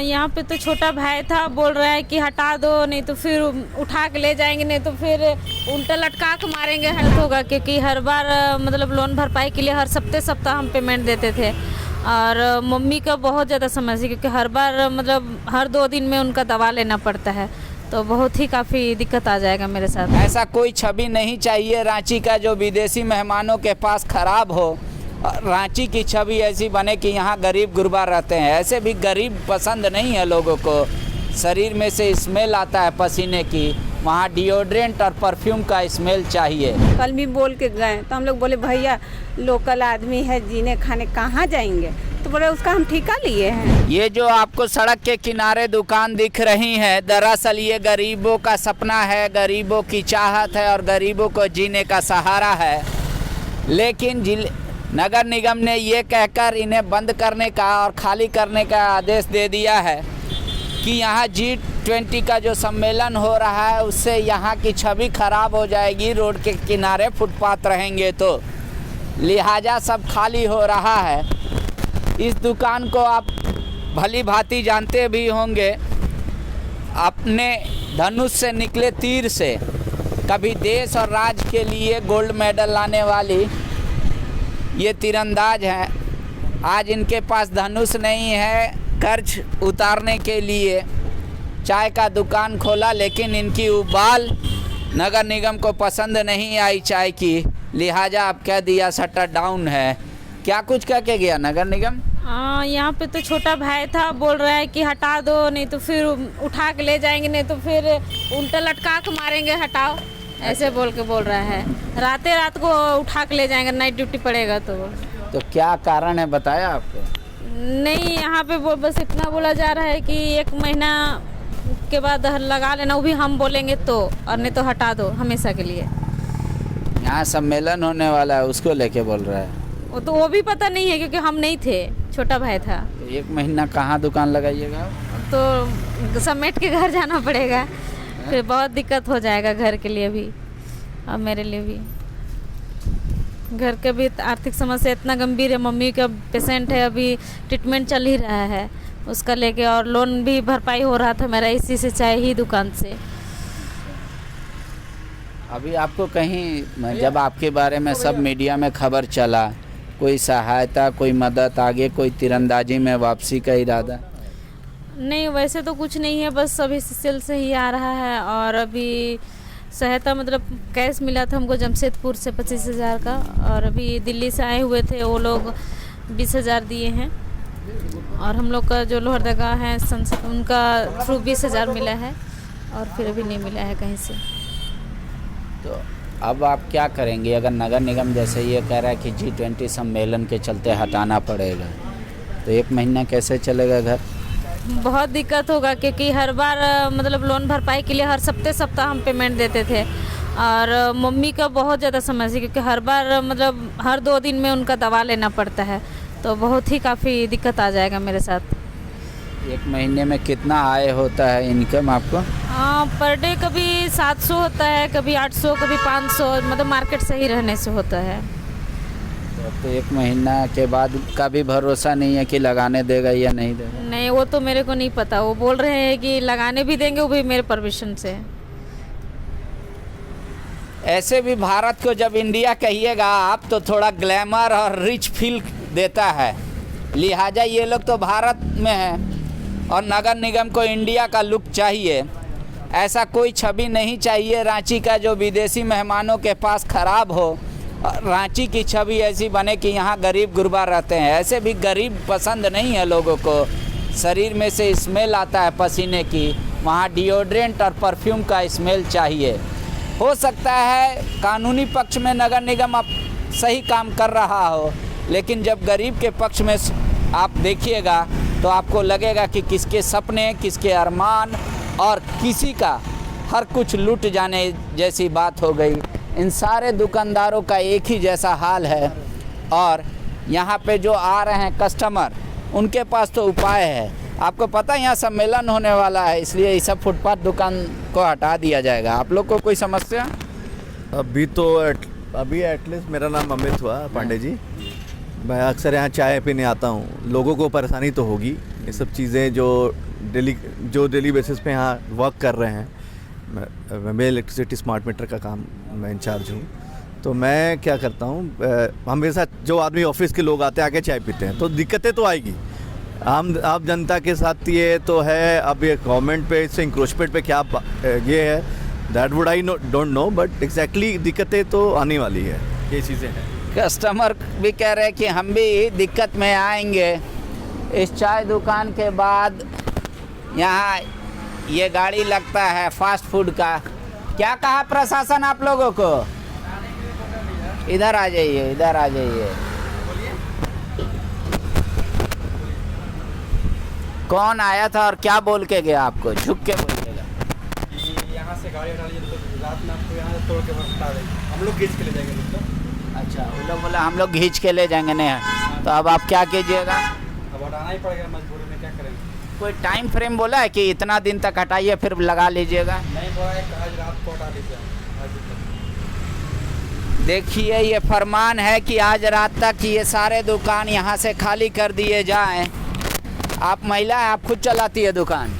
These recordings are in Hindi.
यहाँ पे तो छोटा भाई था, बोल रहा है कि हटा दो, नहीं तो फिर उठा के ले जाएंगे, नहीं तो फिर उल्टा लटका के मारेंगे। हेल्प होगा क्योंकि हर बार मतलब लोन भरपाई के लिए हर सप्ताह हम पेमेंट देते थे। और मम्मी का बहुत ज़्यादा समस्या, क्योंकि हर बार मतलब हर 2 दिन में उनका दवा लेना पड़ता है, तो बहुत ही काफ़ी दिक्कत आ जाएगा मेरे साथ। ऐसा कोई छवि नहीं चाहिए रांची का जो विदेशी मेहमानों के पास खराब हो। रांची की छवि ऐसी बने कि यहाँ गरीब गुरबा रहते हैं। ऐसे भी गरीब पसंद नहीं है लोगों को। शरीर में से स्मेल आता है पसीने की, वहाँ डिओड्रेंट और परफ्यूम का स्मेल चाहिए। कल भी बोल के गए तो हम लोग बोले भैया लोकल आदमी है, जीने खाने कहाँ जाएंगे, तो बोले उसका हम ठेका लिए हैं। ये जो आपको सड़क के किनारे दुकान दिख रही है, दरअसल ये गरीबों का सपना है, गरीबों की चाहत है और गरीबों को जीने का सहारा है। लेकिन नगर निगम ने ये कहकर इन्हें बंद करने का और खाली करने का आदेश दे दिया है कि यहाँ G20 का जो सम्मेलन हो रहा है उससे यहाँ की छवि खराब हो जाएगी। रोड के किनारे फुटपाथ रहेंगे तो लिहाजा सब खाली हो रहा है। इस दुकान को आप भली भांति जानते भी होंगे, अपने धनुष से निकले तीर से कभी देश और राज्य के लिए गोल्ड मेडल लाने वाली ये तीरंदाज हैं। आज इनके पास धनुष नहीं है, कर्ज उतारने के लिए चाय का दुकान खोला, लेकिन इनकी उबाल नगर निगम को पसंद नहीं आई चाय की, लिहाजा अब कह दिया शटर डाउन है। क्या कुछ कह के गया नगर निगम? हाँ, यहाँ पे तो छोटा भाई था, बोल रहा है कि हटा दो, नहीं तो फिर उठा के ले जाएंगे, नहीं तो फिर उल्टा लटका के मारेंगे, हटाओ, ऐसे बोल रहा है। रात को उठा के ले जाएंगे, नाइट ड्यूटी पड़ेगा तो क्या कारण है बताया आपको? नहीं, यहाँ पे बस इतना बोला जा रहा है कि 1 महीना के बाद लगा लेना, वो भी हम बोलेंगे तो, और नहीं तो हटा दो हमेशा के लिए। यहाँ सम्मेलन होने वाला है उसको लेके बोल रहा है। वो भी पता नहीं है क्योंकि हम नहीं थे, छोटा भाई था। तो 1 महीना कहाँ दुकान लगाइएगा? तो समेट के घर जाना पड़ेगा, फिर बहुत दिक्कत हो जाएगा घर के लिए भी और मेरे लिए भी। घर के भी आर्थिक समस्या इतना गंभीर है, मम्मी का पेशेंट है, अभी ट्रीटमेंट चल ही रहा है उसका लेके, और लोन भी भरपाई हो रहा था मेरा इसी से, चाय ही दुकान से। अभी आपको कहीं जब आपके बारे में सब मीडिया में खबर चला, कोई सहायता, कोई मदद, आगे कोई तीरंदाजी में वापसी का इरादा? नहीं, वैसे तो कुछ नहीं है, बस अभी सिलसिल से ही आ रहा है। और अभी सहायता मतलब कैश मिला था हमको जमशेदपुर से 25,000 का, और अभी दिल्ली से आए हुए थे वो लोग 20,000 दिए हैं, और हम लोग का जो लोहरदगा है संसद उनका थ्रू 20,000 मिला है, और फिर अभी नहीं मिला है कहीं से। तो अब आप क्या करेंगे अगर नगर निगम जैसे ये कह रहा है कि G20 सम्मेलन के चलते हटाना पड़ेगा, तो 1 महीना कैसे चलेगा घर? बहुत दिक्कत होगा क्योंकि हर बार मतलब लोन भरपाई के लिए हर सप्ताह हम पेमेंट देते थे। और मम्मी का बहुत ज़्यादा समस्या, क्योंकि हर बार मतलब हर 2 दिन में उनका दवा लेना पड़ता है, तो बहुत ही काफ़ी दिक्कत आ जाएगा मेरे साथ। 1 महीने में कितना आय होता है इनकम आपको? पर डे कभी 700 होता है, कभी 800, कभी 500, मतलब मार्केट सही रहने से होता है। तो 1 महीना के बाद का भी भरोसा नहीं है कि लगाने देगा या नहीं देगा? नहीं, वो तो मेरे को नहीं पता। वो बोल रहे हैं कि लगाने भी देंगे, वो भी मेरे परमिशन से। ऐसे भी भारत को जब इंडिया कहिएगा आप तो थोड़ा ग्लैमर और रिच फील देता है, लिहाजा ये लोग तो भारत में हैं और नगर निगम को इंडिया का लुक चाहिए। ऐसा कोई छवि नहीं चाहिए रांची का जो विदेशी मेहमानों के पास खराब हो। रांची की छवि ऐसी बने कि यहाँ गरीब गुरबा रहते हैं। ऐसे भी गरीब पसंद नहीं है लोगों को। शरीर में से स्मेल आता है पसीने की, वहाँ डिओड्रेंट और परफ्यूम का स्मेल चाहिए। हो सकता है कानूनी पक्ष में नगर निगम अब सही काम कर रहा हो, लेकिन जब गरीब के पक्ष में आप देखिएगा तो आपको लगेगा कि किसके सपने, किसके अरमान और किसी का हर कुछ लूट जाने जैसी बात हो गई। इन सारे दुकानदारों का एक ही जैसा हाल है, और यहाँ पे जो आ रहे हैं कस्टमर उनके पास तो उपाय है। आपको पता है यहाँ सम्मेलन होने वाला है, इसलिए इस सब फुटपाथ दुकान को हटा दिया जाएगा। आप लोग को कोई समस्या? अभी एटलीस्ट मेरा नाम अमित हुआ पांडे जी। मैं अक्सर यहाँ चाय पीने आता हूँ। लोगों को परेशानी तो होगी, ये सब चीज़ें जो डेली बेसिस पे यहाँ वर्क कर रहे हैं। मैं इलेक्ट्रिसिटी स्मार्ट मीटर का काम मैं इंचार्ज हूँ। तो मैं क्या करता हूँ, हमारे साथ जो आदमी ऑफिस के लोग आते हैं आके चाय पीते हैं, तो दिक्कतें तो आएगी। आम जनता के साथ ये तो है। अब ये गवर्नमेंट पे इससे इंक्रोचमेंट पे क्या ये है, that would I don't know, but exactly दिक्कतें तो आने वाली है, ये चीज़ें हैं। कस्टमर भी कह रहे हैं कि हम भी दिक्कत में आएंगे। इस चाय दुकान के बाद यहाँ ये गाड़ी लगता है फास्ट फूड का। क्या कहा प्रशासन आप लोगों को? इधर आ जाइए, इधर आ जाइए। कौन आया था और क्या बोल के गया आपको? झुक के बोलिएगा। यहाँ से गाड़ी हटा लीजिए तो रात में आपको यहाँ से तोड़ के हटा देंगे, हम लोग खींच के ले जाएंगे लोग। अच्छा, वो लोग बोला हम लोग खींच के ले जाएंगे। नहीं तो अब आप क्या कीजिएगा? अब हटाना ही पड़ेगा, मजबूरी में क्या करेंगे। कोई टाइम फ्रेम बोला है कि इतना दिन तक हटाइए फिर लगा लीजिएगा? नहीं बोला है, आज रात को हटा लीजिए। देखिए ये फरमान है कि आज रात तक ये सारे दुकान यहाँ से खाली कर दिए जाएं। आप महिला हैं, आप खुद चलाती है दुकान?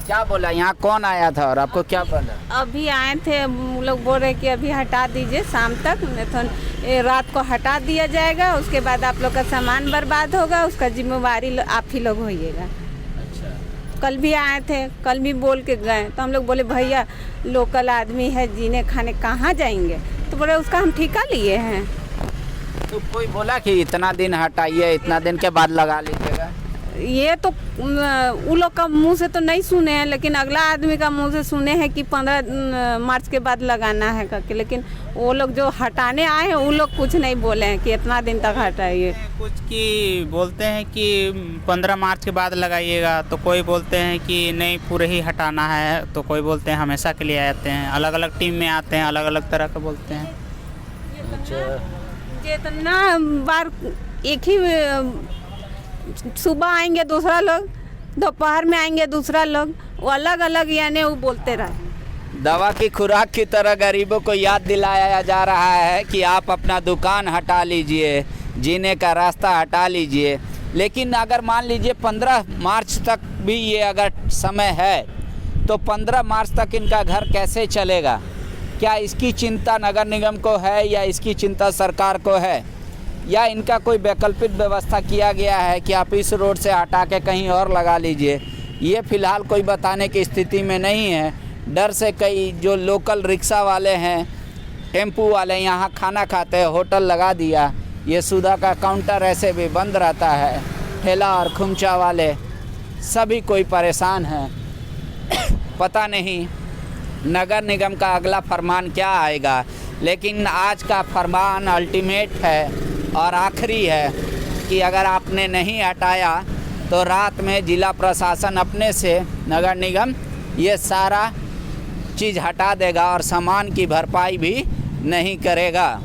क्या बोला? यहाँ कौन आया था और आपको क्या बोला? अभी आए थे, वो लोग बोल रहे कि अभी हटा दीजिए शाम तक, नहीं तो रात को हटा दिया जाएगा। उसके बाद आप लोग का सामान बर्बाद होगा, उसका जिम्मेवारी आप ही लोग होइएगा। अच्छा। कल भी आए थे, कल भी बोल के गए, तो हम लोग बोले भैया लोकल आदमी है, जीने खाने कहाँ जाएंगे? तो बोले उसका हम ठेका लिए हैं। तो कोई बोला कि इतना दिन हटाइए, इतना दिन के बाद लगा लीजिएगा? ये तो उन लोग का मुंह से तो नहीं सुने हैं, लेकिन अगला आदमी का मुंह से सुने हैं कि 15 मार्च के बाद लगाना है करके। लेकिन वो लोग जो हटाने आए हैं उन लोग कुछ नहीं बोले हैं कि इतना दिन तक हटाइए। कुछ की बोलते हैं कि 15 मार्च के बाद लगाइएगा, तो कोई बोलते हैं कि नहीं पूरे ही हटाना है, तो कोई बोलते हैं हमेशा के लिए आते हैं। अलग अलग टीम में आते हैं, अलग अलग तरह के बोलते हैं। जितना बार एक ही सुबह आएंगे दूसरा लोग, दोपहर में आएंगे दूसरा लोग, वो अलग अलग यानी वो बोलते रहे। दवा की खुराक की तरह गरीबों को याद दिलाया जा रहा है कि आप अपना दुकान हटा लीजिए, जीने का रास्ता हटा लीजिए। लेकिन अगर मान लीजिए 15 मार्च तक भी ये अगर समय है, तो 15 मार्च तक इनका घर कैसे चलेगा? क्या इसकी चिंता नगर निगम को है या इसकी चिंता सरकार को है, या इनका कोई वैकल्पिक व्यवस्था किया गया है कि आप इस रोड से हटा के कहीं और लगा लीजिए? ये फ़िलहाल कोई बताने की स्थिति में नहीं है। डर से कई जो लोकल रिक्शा वाले हैं, टेम्पू वाले यहाँ खाना खाते हैं, होटल लगा दिया। ये सुधा का काउंटर ऐसे भी बंद रहता है। ठेला और खुमचा वाले सभी कोई परेशान हैं। पता नहीं नगर निगम का अगला फरमान क्या आएगा, लेकिन आज का फरमान अल्टीमेट है और आखिरी है कि अगर आपने नहीं हटाया तो रात में जिला प्रशासन अपने से, नगर निगम ये सारा चीज़ हटा देगा और सामान की भरपाई भी नहीं करेगा।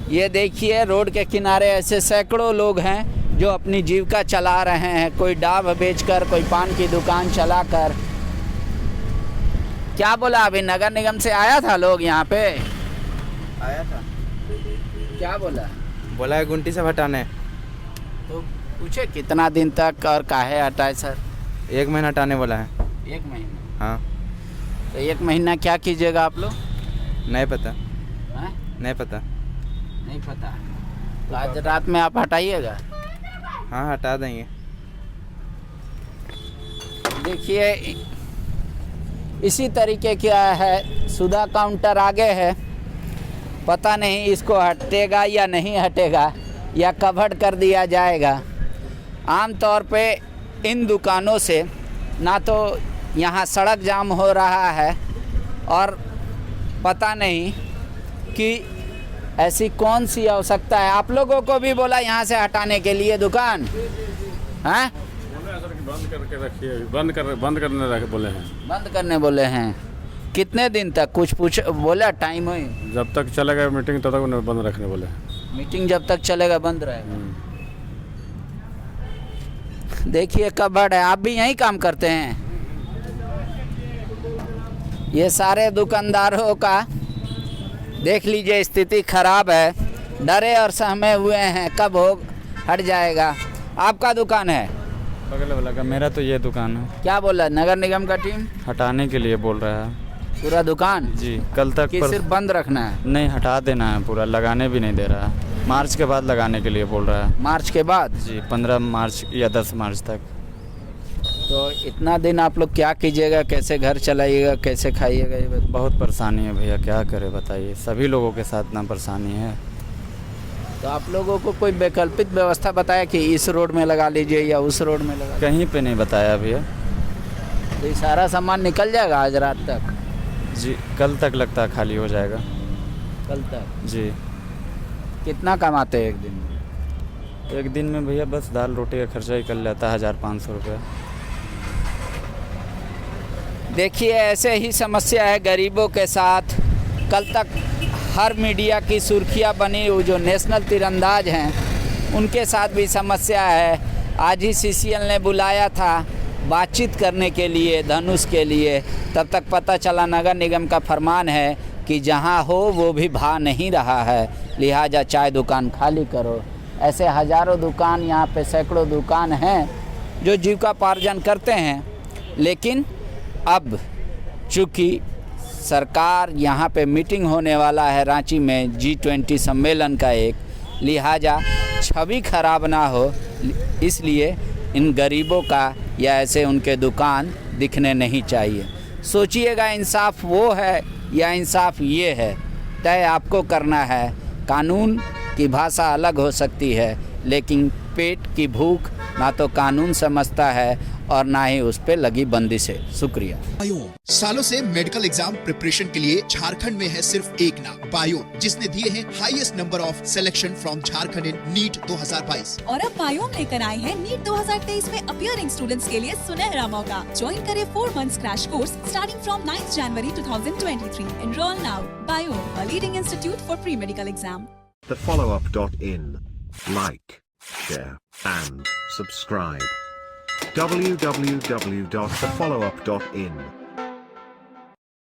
ये देखिए रोड के किनारे ऐसे सैकड़ों लोग हैं जो अपनी जीविका चला रहे हैं, कोई डाब बेचकर, कोई पान की दुकान चलाकर। क्या बोला? अभी नगर निगम से आया था लोग यहाँ पे? आया था। क्या बोला? बोला है गुंटी से हटाने। तो पूछे कितना दिन तक और काहे हटाए सर? 1 महीना हटाने बोला है। 1 महीना? हाँ। तो 1 महीना क्या कीजिएगा आप लोग? नहीं पता। हैं? नहीं पता। नहीं पता। तो आज रात में आप हटाइएगा? हाँ हटा देंगे। देखिए इसी तरीके क्या है, सुधा काउंटर आगे है, पता नहीं इसको हटेगा या नहीं हटेगा या कब हट कर दिया जाएगा। आम तौर पे इन दुकानों से ना तो यहाँ सड़क जाम हो रहा है और पता नहीं कि ऐसी कौन सी आवश्यकता है। आप लोगों को भी बोला यहाँ से हटाने के लिए दुकान? हैं? बंद करके रखिए, बंद करने बोले हैं। बंद करने बोले हैं? कितने दिन तक? कुछ पूछ बोला टाइम हुई? जब तक चलेगा मीटिंग तब तक उन्हें बंद रखने बोले हैं। मीटिंग जब तक चलेगा बंद रहेगा। देखिए कबड़ है। आप भी यहीं काम करते हैं? ये सारे दुकानदारों का देख लीजिए स्थिति खराब है, डरे और सहमे हुए हैं कब हो हट जाएगा। आपका दुकान है? बगल वाला का, मेरा तो ये दुकान है। क्या बोला नगर निगम का टीम? हटाने के लिए बोल रहा है पूरा दुकान जी, कल तक कि सिर्फ बंद रखना है? नहीं, हटा देना है पूरा, लगाने भी नहीं दे रहा है। मार्च के बाद लगाने के लिए बोल रहा है। मार्च के बाद? जी, 15 मार्च या 10 मार्च तक। तो इतना दिन आप लोग क्या कीजिएगा, कैसे घर चलाइएगा, कैसे खाइएगा? ये बहुत परेशानी है भैया, क्या करें बताइए, सभी लोगों के साथ इतना परेशानी है। तो आप लोगों को कोई वैकल्पिक व्यवस्था बताया कि इस रोड में लगा लीजिए या उस रोड में लगा? कहीं पे नहीं बताया भैया। तो ये सारा सामान निकल जाएगा आज रात तक? जी, कल तक लगता है खाली हो जाएगा। कल तक? जी। कितना कमाते हैं एक दिन में? एक दिन में भैया बस दाल रोटी का खर्चा ही कर लेता है 1500 रुपये। देखिए ऐसे ही समस्या है गरीबों के साथ। कल तक हर मीडिया की सुर्खियां बनी, वो जो नेशनल तीरंदाज हैं उनके साथ भी समस्या है। आज ही सीसीएल ने बुलाया था बातचीत करने के लिए, धनुष के लिए, तब तक पता चला नगर निगम का फरमान है कि जहां हो वो भी भा नहीं रहा है, लिहाजा चाय दुकान खाली करो। ऐसे हज़ारों दुकान यहाँ पे, सैकड़ों दुकान हैं जो जीविकोपार्जन करते हैं, लेकिन अब चूँकि सरकार यहाँ पे मीटिंग होने वाला है रांची में G20 सम्मेलन का एक, लिहाजा छवि खराब ना हो इसलिए इन गरीबों का या ऐसे उनके दुकान दिखने नहीं चाहिए। सोचिएगा इंसाफ वो है या इंसाफ ये है, तय आपको करना है। कानून की भाषा अलग हो सकती है, लेकिन पेट की भूख ना तो कानून समझता है और ना ही उस पे लगी बंदिश है। शुक्रिया। बायोन सालों से मेडिकल एग्जाम प्रिपरेशन के लिए झारखंड में है सिर्फ एक नाम, बायोन, जिसने दिए हैं highest number of selection from Jharkhand in NEET 2022। और अब बायोन लेकर आए हैं नीट 2023 में अपीयरिंग स्टूडेंट्स के लिए सुनहरा मौका। ज्वाइन करें 4 months crash course starting from 9th January 2023। Enroll now. Bayon, a leading institute for pre-medical exam. thefollowup.in. Like, share, and subscribe. www.thefollowup.in